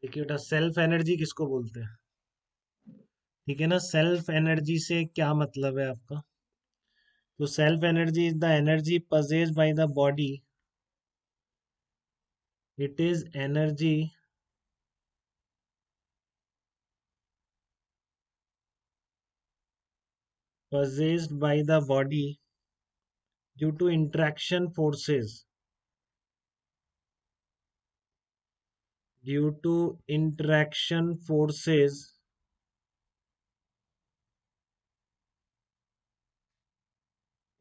देखिए बेटा, self energy किसको बोलते हैं? ठीक है ना, सेल्फ एनर्जी से क्या मतलब है आपका? तो self energy is the energy possessed by the body. It is energy possessed by the body due to interaction forces, due to interaction forces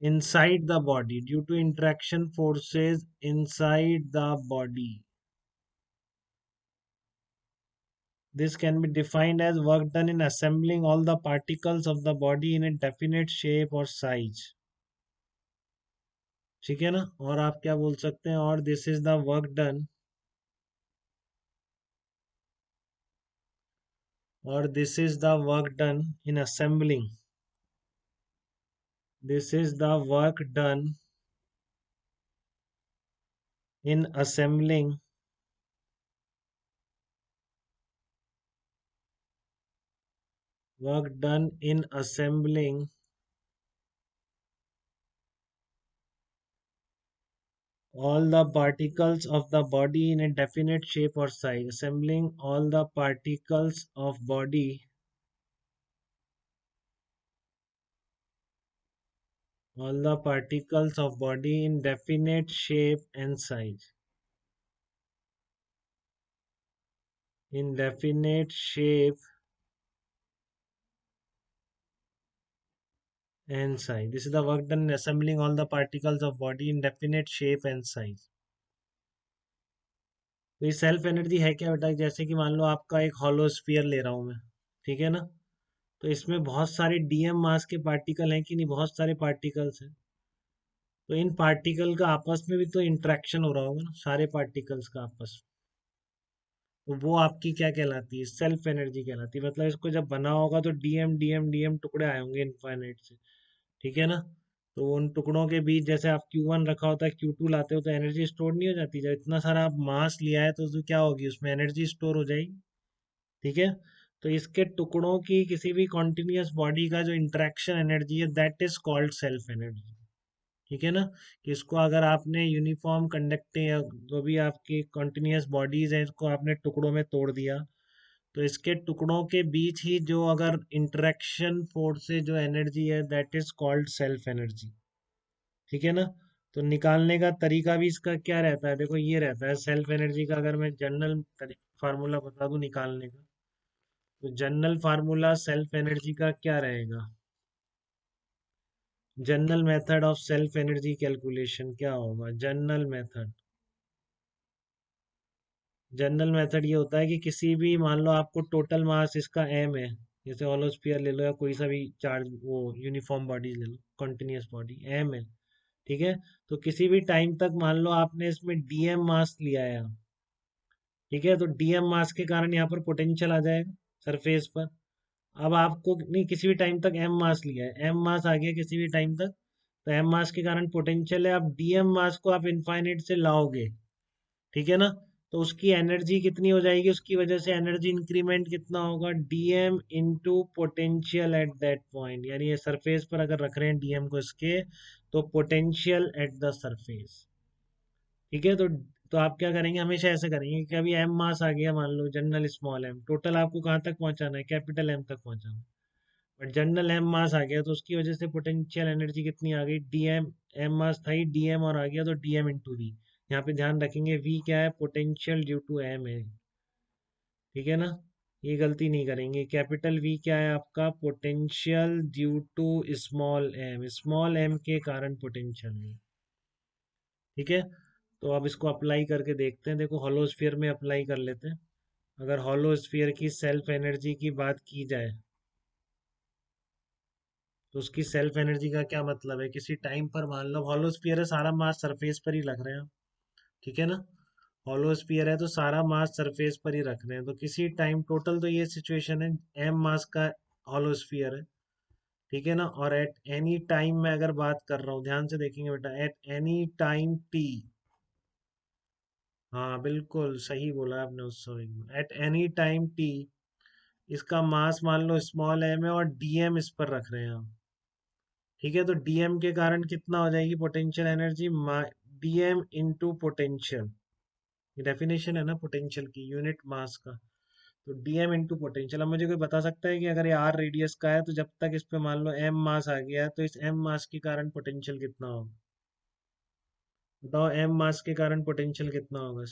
inside the body, due to interaction forces inside the body. This can be defined as work done in assembling all the particles of the body in a definite shape or size. ठीक है ना, और आप क्या बोल सकते हैं, और this is the work done, और this is the work done in assembling, this is the work done in assembling work done in assembling all the particles of the body in a definite shape or size, assembling all the particles of body, all the particles of body in definite shape and size, in definite shape and size. This is the work done in assembling all the particles of body in definite shape and size. तो ये self energy है क्या बेटा? जैसे कि मान लो आपका एक हॉलो स्फीयर ले रहा हूं मैं, ठीक है ना, तो इसमें बहुत सारे डीएम मास के पार्टिकल हैं कि नहीं, बहुत सारे पार्टिकल्स हैं। तो इन पार्टिकल का आपस में भी तो इंटरेक्शन हो रहा होगा ना, सारे पार्टिकल्स का आपस में, तो वो आपकी क्या कहलाती है? सेल्फ एनर्जी कहलाती है। मतलब इसको जब बना होगा तो डीएम डीएम डीएम टुकड़े आए होंगे इनफाइनाइट से, ठीक है ना। तो उन टुकड़ों के बीच जैसे आप Q1 रखा होता है, Q2 लाते हो तो एनर्जी स्टोर नहीं हो जाती? जब इतना सारा आप मास लिया है तो क्या होगी, उसमें एनर्जी स्टोर हो जाएगी, ठीक है। तो इसके टुकड़ों की किसी भी कॉन्टिन्यूस बॉडी का जो इंटरेक्शन एनर्जी है, that is called self energy, ठीक है ना। कि इसको अगर आपने यूनिफॉर्म कंडक्टिंग या जो भी आपकी कॉन्टिन्यूस बॉडीज हैं, इसको आपने टुकड़ों में तोड़ दिया, तो इसके टुकड़ों के बीच ही जो अगर इंटरेक्शन फोर्स से जो एनर्जी है, that is called self energy, ठीक है ना। तो निकालने का तरीका भी इसका क्या रहता है? देखो ये रहता है सेल्फ एनर्जी का, अगर मैं जनरल फार्मूला बता दूं निकालने का, तो जनरल फार्मूला सेल्फ एनर्जी का क्या रहेगा? General method of self energy calculation क्या होगा? जनरल मेथड, जनरल मेथड ये होता है कि किसी भी, मान लो आपको टोटल मास इसका m है, जैसे होलोस्फीयर ले लो या कोई सा भी चार्ज वो यूनिफॉर्म बॉडी ले लो, कॉन्टिन्यूस बॉडी m है, ठीक है। तो किसी भी टाइम तक मान लो आपने इसमें dm मास लिया है, ठीक है, तो डीएम मास के कारण यहाँ पर पोटेंशियल आ जाएगा सरफेस पर। अब आपको नहीं, किसी भी टाइम तक एम मास लिया है, एम मास आ गया किसी भी टाइम तक, तो एम मास के कारण पोटेंशियल है। अब डीएम मास को आप इनफाइनाइट से लाओगे, ठीक है ना, तो उसकी एनर्जी कितनी हो जाएगी? उसकी वजह से एनर्जी इंक्रीमेंट कितना होगा? DM into potential at that point, यानी ये सरफेस पर अगर रख रहे हैं डीएम को इसके, तो पोटेंशियल एट द सरफेस, ठीक है। तो आप क्या करेंगे, हमेशा ऐसे करेंगे कि अभी एम मास आ गया, मान लो जनरल स्मॉल एम, टोटल आपको कहाँ तक पहुंचाना है? कैपिटल एम तक पहुंचाना है, बट जनरल एम मास आ गया तो उसकी वजह से पोटेंशियल एनर्जी कितनी आ गई? डीएम, एम मास था ही, डीएम और आ गया तो डीएम इंटू वी। यहाँ पे ध्यान रखेंगे वी क्या है? पोटेंशियल ड्यू टू एम है, ठीक है ना, ये गलती नहीं करेंगे। कैपिटल वी क्या है आपका? Potential due to small M के कारण पोटेंशियल है, ठीक है। तो अब इसको अप्लाई करके देखते हैं। देखो हॉलोस्फीयर में अप्लाई कर लेते हैं। अगर हॉलोस्फीयर की सेल्फ एनर्जी की बात की जाए, तो उसकी सेल्फ एनर्जी का क्या मतलब है? किसी टाइम पर मान लो हॉलोस्फीयर है, सारा मास सरफेस पर ही रख रहे हैं, ठीक है ना। हॉलोस्फीयर है तो सारा मास सरफेस पर ही रख रहे हैं, तो किसी टाइम टोटल तो ये सिचुएशन है, एम मास का हॉलोस्फीयर है, ठीक है ना। और एट एनी टाइम मैं अगर बात कर रहा हूँ, ध्यान से देखेंगे बेटा, एट एनी टाइम टी, हाँ बिल्कुल सही बोला आपने उस समय में, एट एनी टाइम टी, इसका मास मान लो स्मॉल एम है और डीएम इस पर रख रहे हैं हम। ठीक है, तो डीएम के कारण कितना हो जाएगी potential energy, DM into potential, ये डेफिनेशन है ना पोटेंशियल की, यूनिट मास का। तो डीएम इंटू पोटेंशियल। अब मुझे कोई बता सकता है कि अगर ये आर रेडियस का है तो जब तक इस पे मान लो एम मास आ गया है तो इस एम मास के कारण पोटेंशियल कितना होगा? बताओ, एम मास के कारण पोटेंशियल कितना होगा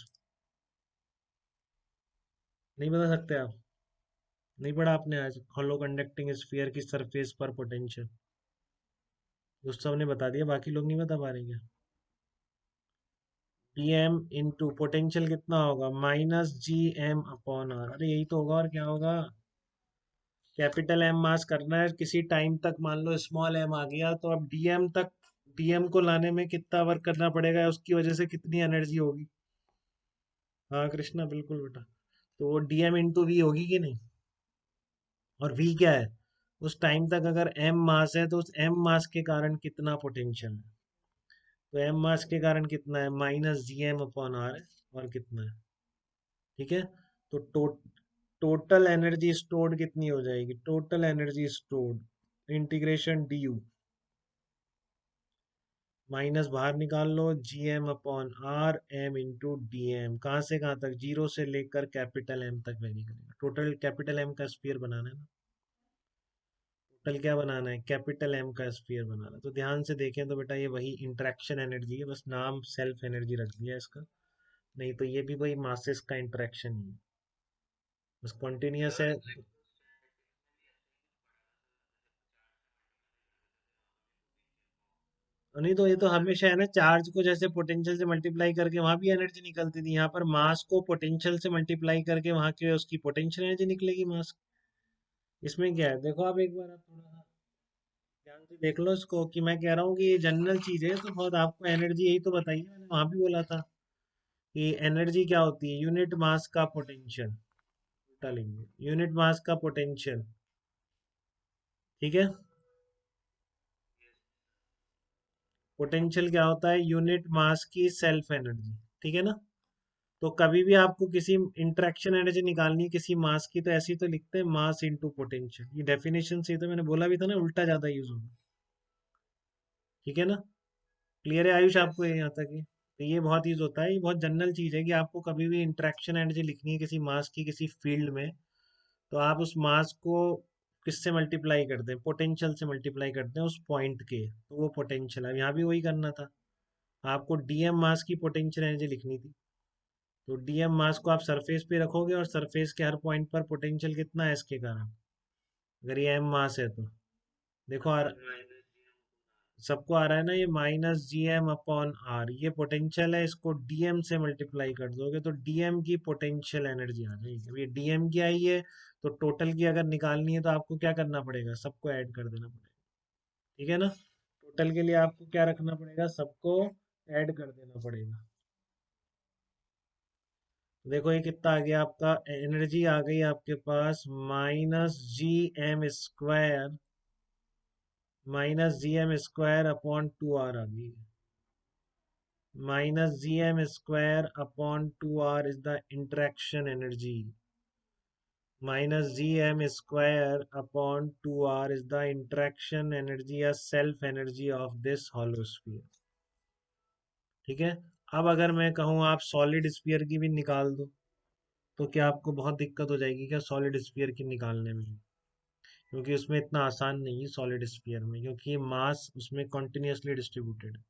नहीं बता सकते आप? नहीं पढ़ा आपने आज हॉलो कंडक्टिंग स्फीयर की सरफेस पर पोटेंशियल? उस सब ने बता दिया, बाकी लोग नहीं बता पा रहे क्या? डी एम इंटू पोटेंशियल कितना होगा, minus G M upon R. अरे यही तो होगा, और क्या होगा? कैपिटल एम मास करना है किसी टाइम तक, मान लो स्मॉल एम आ गया तो अब डीएम तक, डीएम को लाने में कितना वर्क करना पड़ेगा, उसकी वजह से कितनी एनर्जी होगी। हाँ कृष्णा बिल्कुल बेटा। तो वो डीएम इंटू वी होगी कि नहीं? और वी क्या है? उस टाइम तक अगर एम मास है तो उस एम मास के कारण कितना पोटेंशियल है। तो एम मास के कारण कितना है, minus G M upon R है। और कितना है? ठीक है। तो टोटल एनर्जी स्टोर्ड कितनी हो जाएगी, total energy stored integration D U, minus बाहर निकाल लो, G M upon R M into D M. कहाँ से कहाँ तक, जीरो से लेकर कैपिटल एम तक वेरी करेगा। टोटल कैपिटल एम का स्फीयर बनाना है ना, टोटल क्या बनाना है, कैपिटल एम का स्फीयर बनाना है। तो ध्यान से देखें तो बेटा ये वही इंटरेक्शन एनर्जी है, बस नाम सेल्फ एनर्जी रख दिया इसका। नहीं तो ये भी वही मासेस का इंटरेक्शन ही है, बस कॉन्टिन्यूस है। नहीं तो ये तो हमेशा है ना, चार्ज को जैसे पोटेंशियल से मल्टीप्लाई करके वहां भी एनर्जी निकलती थी, यहाँ पर मास को पोटेंशियल से मल्टीप्लाई करके वहां के उसकी पोटेंशियल एनर्जी निकलेगी मास। इसमें क्या है देखो, आप एक बार आप थोड़ा सा ध्यान से देख लो इसको, कि मैं कह रहा हूँ कि ये जनरल चीज है तो बहुत आपको एनर्जी, यही तो बताइए मैंने वहां भी बोला था कि एनर्जी क्या होती है, यूनिट मास का पोटेंशियल। उल्टा लेंगे, यूनिट मास का पोटेंशियल। ठीक है। पोटेंशियल क्या होता है, यूनिट मास की सेल्फ एनर्जी। ठीक है ना? तो कभी भी आपको किसी इंटरेक्शन एनर्जी निकालनी है किसी मास की, तो ऐसी तो लिखते हैं मास इनटू पोटेंशियल, ये डेफिनेशन से ही तो मैंने बोला भी था ना, उल्टा ज्यादा यूज होगा। ठीक है ना? क्लियर है आयुष आपको ये यहाँ तक ही? तो ये बहुत यूज होता है, ये बहुत जनरल चीज है कि आपको कभी भी इंटरेक्शन एनर्जी लिखनी है किसी मास की किसी फील्ड में, तो आप उस मास को किससे मल्टीप्लाई करते हैं, पोटेंशियल से मल्टीप्लाई करते हैं उस पॉइंट के, तो वो पोटेंशियल है। यहाँ भी वही करना था, आपको डीएम मास की पोटेंशियल एनर्जी लिखनी थी। तो डीएम मास को आप सरफेस पे रखोगे और सरफेस के हर पॉइंट पर पोटेंशियल कितना है इसके कारण, अगर ये एम मास है तो। देखो सबको आ रहा है ना, ये minus G M upon R, ये पोटेंशियल है, इसको डीएम से मल्टीप्लाई कर दोगे तो डीएम की पोटेंशियल एनर्जी आ जाएगी। अब ये डीएम की आई है, तो टोटल की अगर निकालनी है तो आपको क्या करना पड़ेगा, सबको ऐड कर देना पड़ेगा। ठीक है ना? टोटल के लिए आपको क्या रखना पड़ेगा, सबको ऐड कर देना पड़ेगा। देखो ये कितना आ गया आपका, एनर्जी आ गई आपके पास minus G M square, minus G M square upon two R आ गई। Minus G M square upon two R is the interaction energy, minus G M square upon two R is the interaction energy या self energy of this hollow sphere. ठीक है। अब अगर मैं कहूँ आप सॉलिड स्फीयर की भी निकाल दो, तो क्या आपको बहुत दिक्कत हो जाएगी क्या सॉलिड स्फीयर की निकालने में? क्योंकि उसमें इतना आसान नहीं है सॉलिड स्फीयर में, क्योंकि मास उसमें कॉन्टिन्यूसली डिस्ट्रीब्यूटेड है।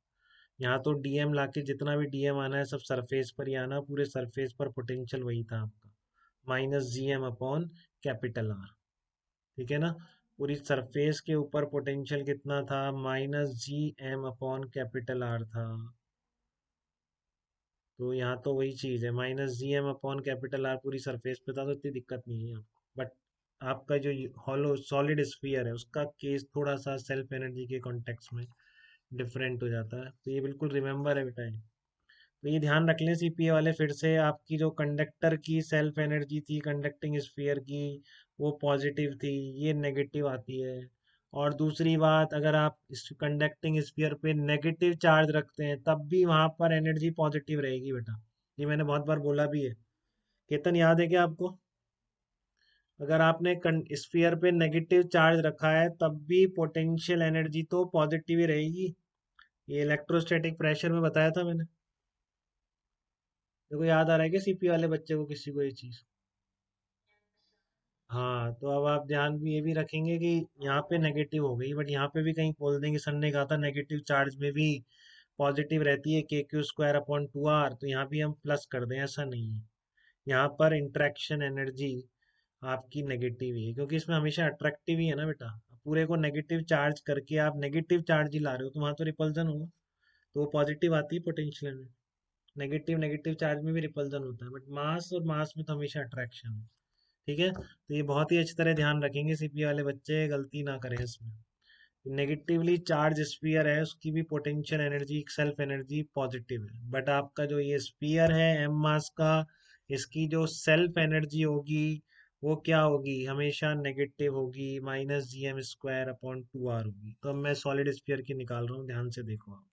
यहाँ तो डीएम लाके जितना भी डीएम आना है सब सरफेस पर ही आना, पूरे सरफेस पर पोटेंशियल वही था आपका, minus G M upon capital R. ठीक है ना? पूरी सरफेस के ऊपर पोटेंशियल कितना था, minus G M upon capital R था। तो यहाँ तो वही चीज़ है, minus G M upon capital R पूरी सरफेस पे था, तो इतनी दिक्कत नहीं है आपको। बट आपका जो हॉलो सॉलिड स्फीयर है उसका केस थोड़ा सा सेल्फ एनर्जी के कॉन्टेक्स्ट में डिफरेंट हो जाता है, तो ये बिल्कुल रिमेम्बर है बेटा ये। तो ये ध्यान रख लें सीपीए वाले, फिर से आपकी जो कंडक्टर की सेल्फ एनर्जी थी कंडक्टिंग स्फीयर की, वो पॉजिटिव थी, ये नेगेटिव आती है। और दूसरी बात, अगर आप इस कंडक्टिंग स्फीयर पे नेगेटिव चार्ज रखते हैं तब भी वहां पर एनर्जी पॉजिटिव रहेगी बेटा। ये मैंने बहुत बार बोला भी है। केतन, याद है क्या आपको? अगर आपने स्फीयर पे नेगेटिव चार्ज रखा है तब भी पोटेंशियल एनर्जी तो पॉजिटिव ही रहेगी। ये इलेक्ट्रोस्टैटिक प्रेशर में बताया था मैंने। देखो, याद आ रहा है क्या सीपी वाले बच्चे को, किसी को ये चीज? हाँ, तो अब आप ध्यान भी ये भी रखेंगे कि यहाँ पे नेगेटिव हो गई, बट यहाँ पे भी कहीं बोल देंगे सर ने कहा था नेगेटिव चार्ज में भी पॉजिटिव रहती है KQ² अपॉन 2R, तो यहाँ भी हम प्लस कर दें, ऐसा नहीं है। यहाँ पर इंटरेक्शन एनर्जी आपकी नेगेटिव ही है, क्योंकि इसमें हमेशा अट्रैक्टिव ही है ना बेटा। पूरे को नेगेटिव चार्ज करके आप नेगेटिव चार्ज ही ला रहे हो, तो वहाँ तो रिपल्जन होगा, तो वो पॉजिटिव आती है potential energy. Negative negative charge में भी रिपल्जन होता है, बट मास और मास में तो हमेशा अट्रैक्शन है। ठीक है, तो ये बहुत ही अच्छी तरह ध्यान रखेंगे, सीपी वाले बच्चे गलती ना करें इसमें। नेगेटिवली चार्ज स्फीयर है, उसकी भी potential energy, self energy positive है, बट आपका जो ये स्फीयर है एम मास का, इसकी जो सेल्फ एनर्जी होगी वो क्या होगी? हमेशा नेगेटिव होगी, -gm² अपॉन 2R होगी। तो अब मैं सॉलिड स्फीयर की निकाल रहा हूँ, ध्यान से देखो आप।